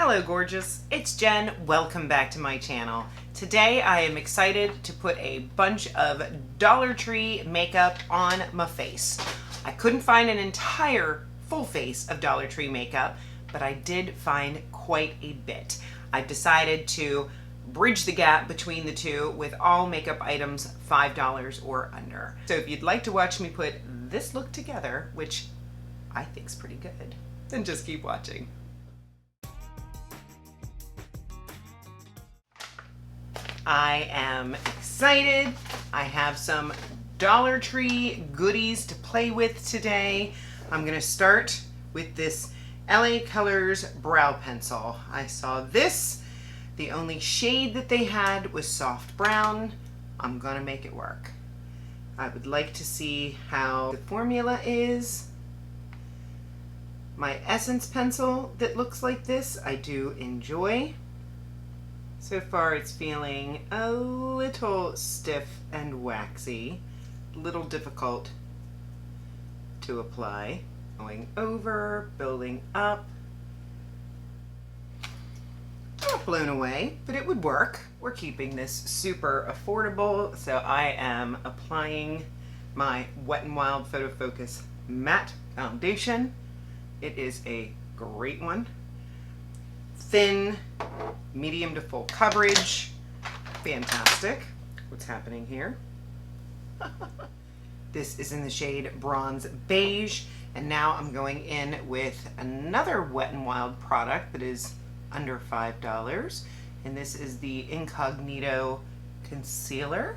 Hello gorgeous, it's Jen. Welcome back to my channel. Today I am excited to put a bunch of Dollar Tree makeup on my face. I couldn't find an entire full face of Dollar Tree makeup, but I did find quite a bit. I've decided to bridge the gap between the two with all makeup items $5 or under. So if you'd like to watch me put this look together, which I think's pretty good, then just keep watching. I am excited. I have some Dollar Tree goodies to play with today. I'm gonna start with this LA Colors brow pencil. I saw this. The only shade that they had was soft brown. I'm gonna make it work. I would like to see how the formula is. My Essence pencil that looks like this, I do enjoy. So far it's feeling a little stiff and waxy, a little difficult to apply. Going over, building up. Not blown away, but it would work. We're keeping this super affordable, so I am applying my Wet n Wild Photo Focus Matte Foundation. It is a great one. Thin, medium to full coverage. Fantastic. What's happening here? This is in the shade Bronze Beige, and now I'm going in with another Wet n Wild product that is under $5, and this is the Incognito Concealer.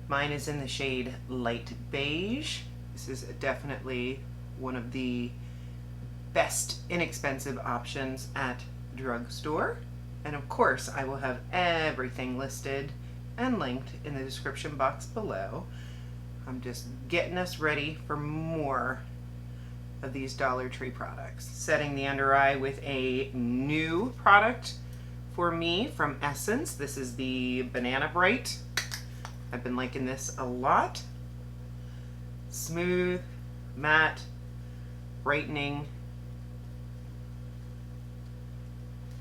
Mine is in the shade Light Beige. This is definitely one of the best inexpensive options at drugstore, and of course I will have everything listed and linked in the description box below. I'm just getting us ready for more of these Dollar Tree products. Setting the under eye with a new product for me from Essence. This is the Banana Bright. I've been liking this a lot. Smooth, matte, brightening.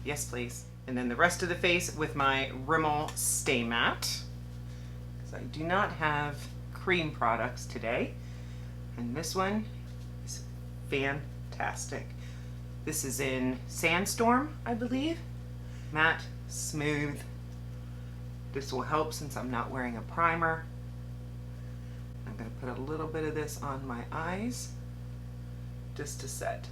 Yes, please. And then the rest of the face with my Rimmel Stay Matte, because I do not have cream products today. And this one is fantastic. This is in Sandstorm, I believe. Matte, smooth. This will help since I'm not wearing a primer. I'm going to put a little bit of this on my eyes just to set.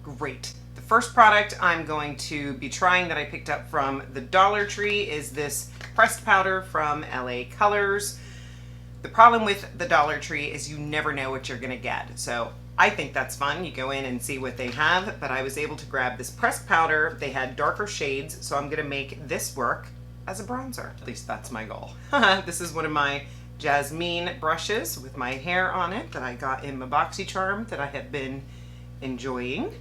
Great. The first product I'm going to be trying that I picked up from the Dollar Tree is this pressed powder from LA Colors. The problem with the Dollar Tree is you never know what you're going to get. So I think that's fun. You go in and see what they have, but I was able to grab this pressed powder. They had darker shades, so I'm going to make this work as a bronzer. At least that's my goal. This is one of my Jasmine brushes with my hair on it that I got in my Boxycharm that I have been enjoying.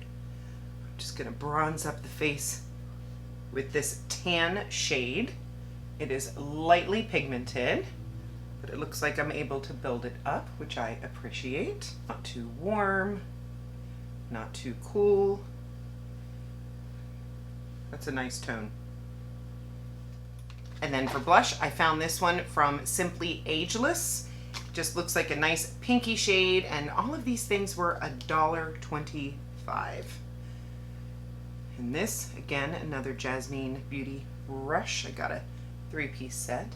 Just gonna bronze up the face with this tan shade. It is lightly pigmented, but it looks like I'm able to build it up, which I appreciate. Not too warm, not too cool. That's a nice tone. And then for blush, I found this one from Simply Ageless. Just looks like a nice pinky shade, and all of these things were $1.25. And this, again, another Jasmine Beauty brush. I got a 3-piece set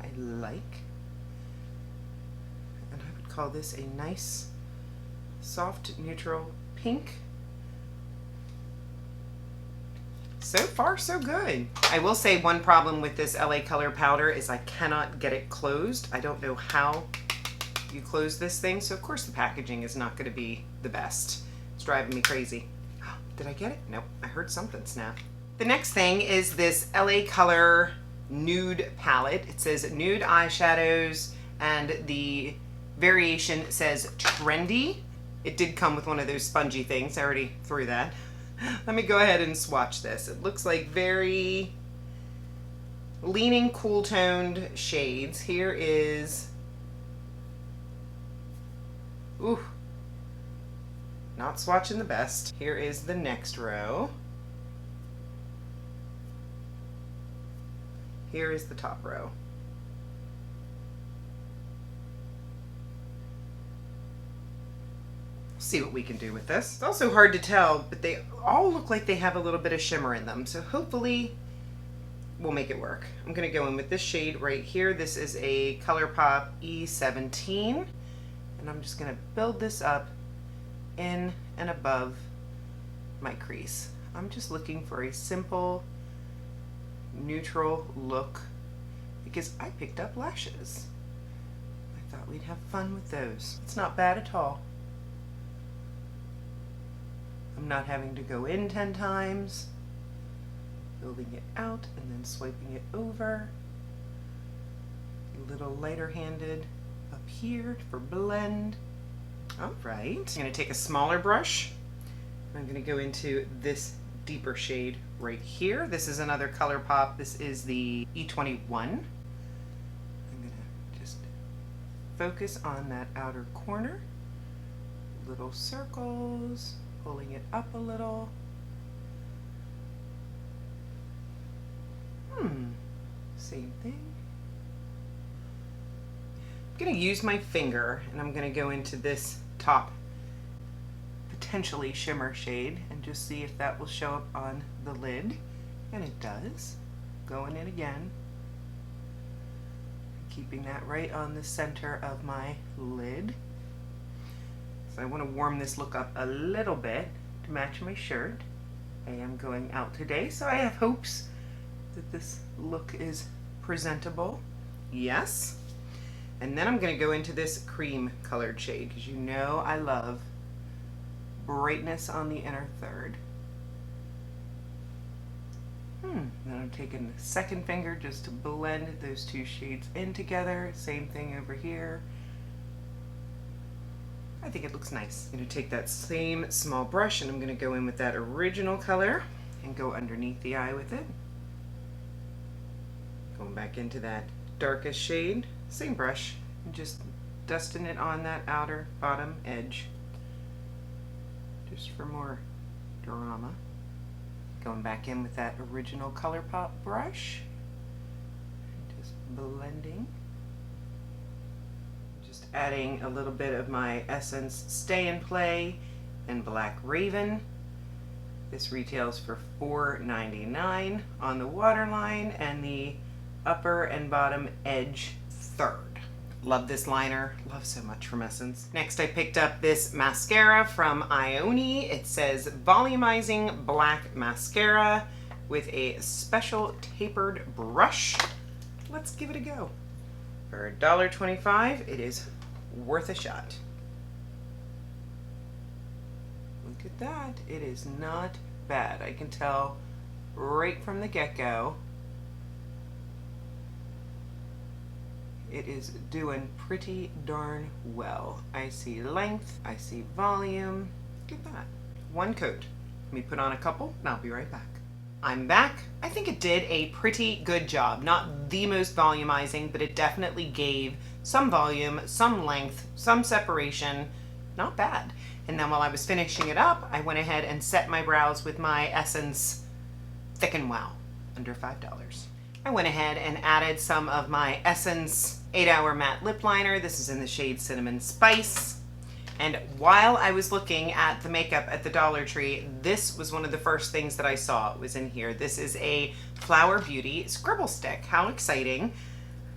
I like. And I would call this a nice, soft, neutral pink. So far, so good. I will say one problem with this LA Color powder is I cannot get it closed. I don't know how you close this thing, so of course the packaging is not going to be the best. It's driving me crazy. Did I get it? Nope, I heard something snap. The next thing is this LA Color nude palette. It says nude eyeshadows, and the variation says Trendy. It did come with one of those spongy things. I already threw that. Let me go ahead and swatch this. It looks like very leaning cool toned shades. Here is, ooh, not swatching the best. Here is the next row. Here is the top row. See what we can do with this. It's also hard to tell, but they all look like they have a little bit of shimmer in them, so hopefully we'll make it work. I'm gonna go in with this shade right here. This is a ColourPop E17, and I'm just gonna build this up in and above my crease. I'm just looking for a simple, neutral look because I picked up lashes. I thought we'd have fun with those. It's not bad at all. I'm not having to go in 10 times, building it out and then swiping it over. A little lighter handed up here for blend. All right, I'm gonna take a smaller brush. I'm gonna go into this deeper shade right here. This is another ColourPop. This is the E21. I'm gonna just focus on that outer corner. Little circles, pulling it up a little. Same thing. I'm gonna use my finger and I'm gonna go into this top potentially shimmer shade and just see if that will show up on the lid, and it does. Going in again, keeping that right on the center of my lid. So I want to warm this look up a little bit to match my shirt. I am going out today, so I have hopes that this look is presentable. Yes. And then I'm going to go into this cream colored shade because you know I love brightness on the inner third. Then I'm taking the second finger just to blend those two shades in together. Same thing over here. I think it looks nice. I'm going to take that same small brush and I'm going to go in with that original color and go underneath the eye with it. Going back into that darkest shade, same brush, and just dusting it on that outer bottom edge. Just for more drama. Going back in with that original ColourPop brush. Just blending. Just adding a little bit of my Essence Stay and Play and Black Raven. This retails for $4.99 on the waterline and the upper and bottom edge third. Love this liner, love so much from Essence. Next I picked up this mascara from Ioni. It says Volumizing Black Mascara with a special tapered brush. Let's give it a go. For $1.25, it is worth a shot. Look at that, it is not bad. I can tell right from the get-go it is doing pretty darn well. I see length, I see volume. Look at that. One coat. Let me put on a couple and I'll be right back. I'm back. I think it did a pretty good job. Not the most volumizing, but it definitely gave some volume, some length, some separation. Not bad. And then while I was finishing it up, I went ahead and set my brows with my Essence Thick and Wow, under $5. I went ahead and added some of my Essence 8-Hour Matte Lip Liner. This is in the shade Cinnamon Spice. And while I was looking at the makeup at the Dollar Tree, this was one of the first things that I saw was in here. This is a Flower Beauty Scribble Stick. How exciting.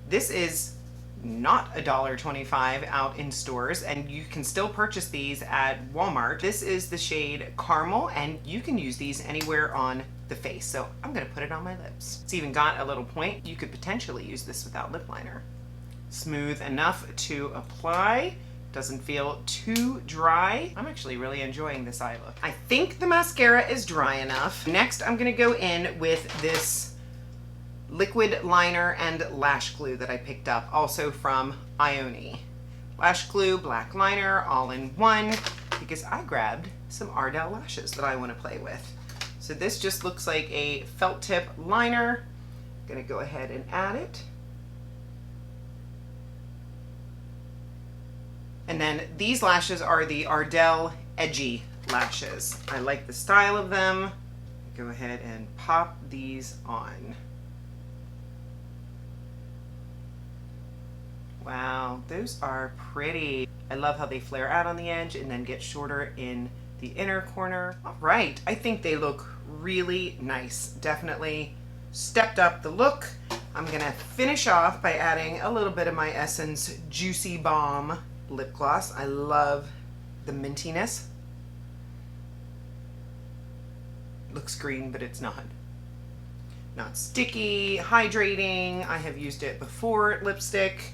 This is not $1.25 out in stores, and you can still purchase these at Walmart. This is the shade Caramel, and you can use these anywhere on the face. So I'm gonna put it on my lips. It's even got a little point. You could potentially use this without lip liner. Smooth enough to apply. Doesn't feel too dry. I'm actually really enjoying this eye look. I think the mascara is dry enough. Next, I'm gonna go in with this liquid liner and lash glue that I picked up, also from Ioni. Lash glue, black liner, all in one, because I grabbed some Ardell lashes that I wanna play with. So this just looks like a felt tip liner. I'm gonna go ahead and add it. And then these lashes are the Ardell Edgy lashes. I like the style of them. Go ahead and pop these on. Wow, those are pretty. I love how they flare out on the edge and then get shorter in the inner corner. All right, I think they look really nice. Definitely stepped up the look. I'm gonna finish off by adding a little bit of my Essence Juicy Balm lip gloss. I love the mintiness. Looks green, but it's not. Not sticky, hydrating. I have used it before. Lipstick,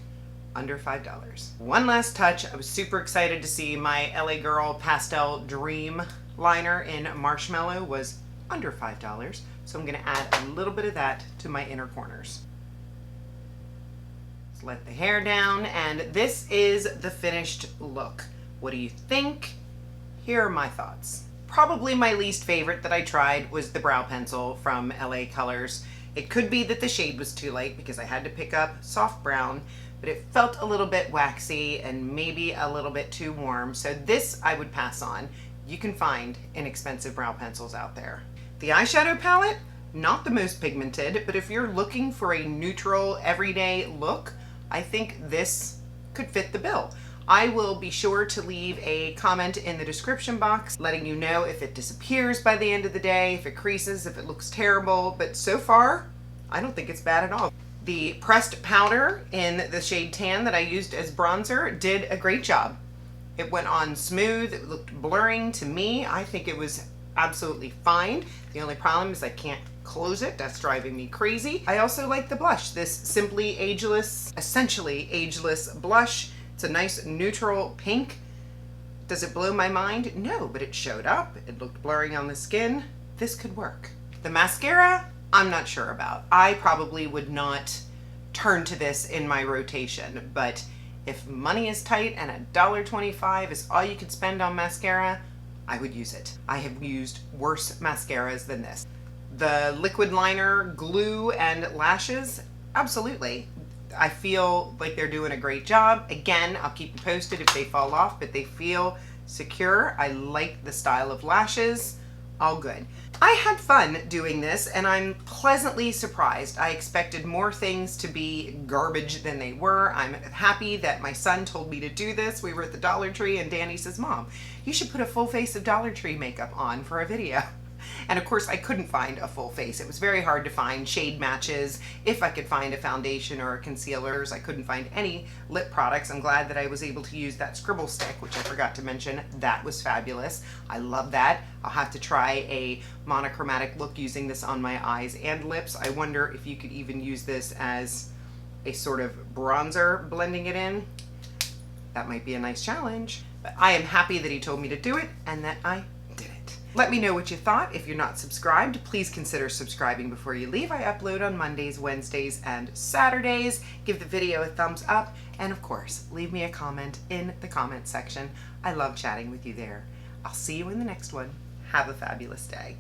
under $5. One last touch. I was super excited to see my LA Girl Pastel Dream liner in Marshmallow was under $5. So I'm gonna add a little bit of that to my inner corners. Let's let the hair down, and this is the finished look. What do you think? Here are my thoughts. Probably my least favorite that I tried was the brow pencil from LA Colors. It could be that the shade was too light because I had to pick up soft brown, but it felt a little bit waxy and maybe a little bit too warm. So this I would pass on. You can find inexpensive brow pencils out there. The eyeshadow palette, not the most pigmented, but if you're looking for a neutral everyday look, I think this could fit the bill. I will be sure to leave a comment in the description box letting you know if it disappears by the end of the day, if it creases, if it looks terrible, but so far, I don't think it's bad at all. The pressed powder in the shade Tan that I used as bronzer did a great job. It went on smooth, it looked blurring to me. I think it was absolutely fine. The only problem is I can't close it. That's driving me crazy. I also like the blush, this Simply Ageless, essentially ageless blush. It's a nice neutral pink. Does it blow my mind? No, but it showed up. It looked blurry on the skin. This could work. The mascara, I'm not sure about. I probably would not turn to this in my rotation, but if money is tight and $1.25 is all you could spend on mascara, I would use it. I have used worse mascaras than this. The liquid liner, glue, and lashes, absolutely. I feel like they're doing a great job. Again, I'll keep you posted if they fall off, but they feel secure. I like the style of lashes. All good. I had fun doing this and I'm pleasantly surprised. I expected more things to be garbage than they were. I'm happy that my son told me to do this. We were at the Dollar Tree and Danny says, "Mom, you should put a full face of Dollar Tree makeup on for a video." And of course I couldn't find a full face. It was very hard to find shade matches. If I could find a foundation or a concealers, I couldn't find any lip products. I'm glad that I was able to use that Scribble Stick, which I forgot to mention. That was fabulous. I love that. I'll have to try a monochromatic look using this on my eyes and lips. I wonder if you could even use this as a sort of bronzer, blending it in. That might be a nice challenge. But I am happy that he told me to do it and that I did it. Let me know what you thought. If you're not subscribed, please consider subscribing before you leave. I upload on Mondays, Wednesdays, and Saturdays. Give the video a thumbs up, and of course, leave me a comment in the comment section. I love chatting with you there. I'll see you in the next one. Have a fabulous day.